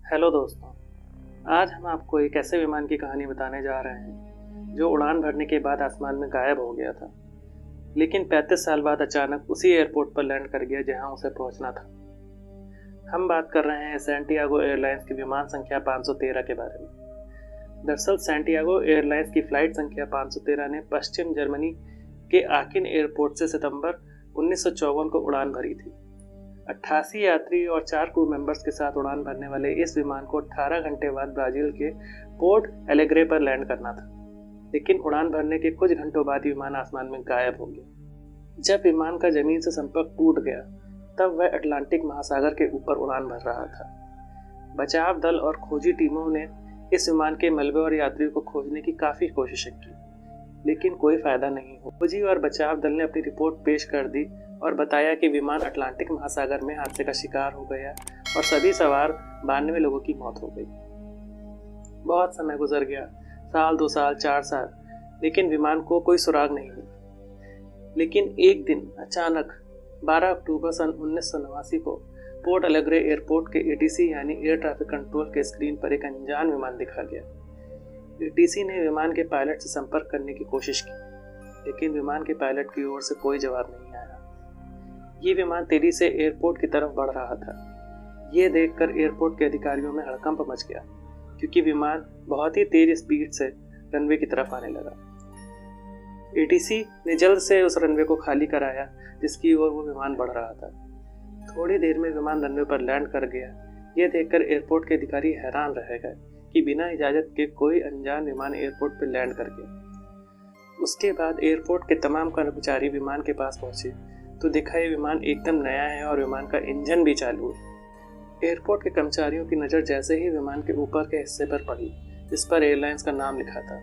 Hello दोस्तों। आज हम आपको एक ऐसे विमान की कहानी बताने जा रहे हैं जो उड़ान भरने के बाद आसमान में गायब हो गया था, लेकिन 35 साल बाद अचानक उसी एयरपोर्ट पर लैंड कर गया जहां उसे पहुंचना था। हम बात कर रहे हैं सैंटियागो एयरलाइंस की विमान संख्या 513 के बारे में। दरअसल सैंटियागो एयरलाइंस की फ्लाइट संख्या 513 ने पश्चिम जर्मनी के आकिन एयरपोर्ट से सितंबर 1954 को उड़ान भरी थी। 88 यात्री और 4 क्रू मेंबर्स के साथ उड़ान भरने वाले इस विमान को 18 घंटे बाद ब्राजील के पोर्ट एलेग्रे पर लैंड करना था, लेकिन उड़ान भरने के कुछ घंटों बाद विमान आसमान में गायब हो गया। जब विमान का जमीन से संपर्क टूट गया तब वह अटलांटिक महासागर के ऊपर उड़ान भर रहा था। बचाव दल और खोजी टीमों ने इस विमान के मलबे और यात्रियों को खोजने की काफी कोशिशें की, लेकिन कोई फायदा नहीं हुआ। खोजी और बचाव दल ने अपनी रिपोर्ट पेश कर दी और बताया कि विमान अटलांटिक महासागर में हादसे का शिकार हो गया और सभी सवार 92 लोगों की मौत हो गई। बहुत समय गुजर गया, साल, 2 साल, 4 साल, लेकिन विमान को कोई सुराग नहीं मिला। लेकिन एक दिन अचानक 12 अक्टूबर सन 1989 को पोर्ट एलेग्रे एयरपोर्ट के एटीसी यानी एयर ट्रैफिक कंट्रोल के स्क्रीन पर एक अनजान विमान दिखा गया। एटीसी ने विमान के पायलट से संपर्क करने की कोशिश की, लेकिन विमान के पायलट की ओर से कोई जवाब नहीं आया। ये विमान तेजी से एयरपोर्ट की तरफ बढ़ रहा था। ये देखकर एयरपोर्ट के अधिकारियों में हड़कंप मच गया, क्योंकि विमान बहुत ही तेज स्पीड से रनवे की तरफ आने लगा। एटीसी ने जल्द से उस रनवे को खाली कराया जिसकी ओर वो विमान बढ़ रहा था। थोड़ी देर में विमान रनवे पर लैंड कर गया। ये देखकर एयरपोर्ट के अधिकारी हैरान रह गए कि बिना इजाजत के कोई अनजान विमान एयरपोर्ट पर लैंड कर गया। उसके बाद एयरपोर्ट के तमाम कर्मचारी विमान के पास पहुंचे तो देखा ये विमान एकदम नया है और विमान का इंजन भी चालू है। एयरपोर्ट के कर्मचारियों की नज़र जैसे ही विमान के ऊपर के हिस्से पर पड़ी जिस पर एयरलाइंस का नाम लिखा था,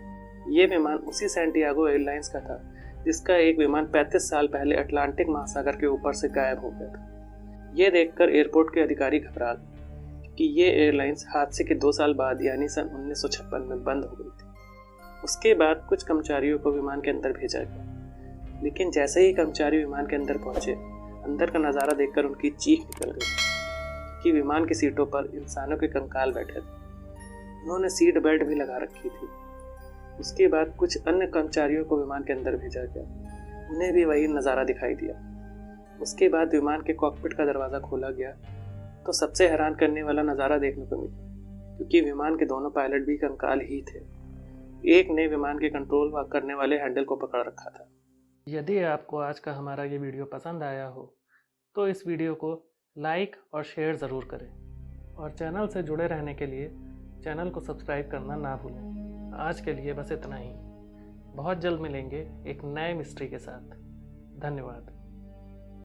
ये विमान उसी सैंटियागो एयरलाइंस का था जिसका एक विमान 35 साल पहले अटलांटिक महासागर के ऊपर से गायब हो गया था। ये देखकर एयरपोर्ट के अधिकारी घबरा गए कि ये एयरलाइंस हादसे के 2 साल बाद यानी सन 1956 में बंद हो गई थी। उसके बाद कुछ कर्मचारियों को विमान के अंदर भेजा गया, लेकिन जैसे ही कर्मचारी विमान के अंदर पहुंचे, अंदर का नज़ारा देखकर उनकी चीख निकल गई कि विमान की सीटों पर इंसानों के कंकाल बैठे थे। उन्होंने सीट बेल्ट भी लगा रखी थी। उसके बाद कुछ अन्य कर्मचारियों को विमान के अंदर भेजा गया, उन्हें भी वही नज़ारा दिखाई दिया। उसके बाद विमान के कॉकपिट का दरवाज़ा खोला गया तो सबसे हैरान करने वाला नज़ारा देखने को मिला, क्योंकि विमान के दोनों पायलट भी कंकाल ही थे। एक ने विमान के कंट्रोल करने वाले हैंडल को पकड़ रखा था। यदि आपको आज का हमारा ये वीडियो पसंद आया हो तो इस वीडियो को लाइक और शेयर ज़रूर करें, और चैनल से जुड़े रहने के लिए चैनल को सब्सक्राइब करना ना भूलें। आज के लिए बस इतना ही। बहुत जल्द मिलेंगे एक नए मिस्ट्री के साथ। धन्यवाद।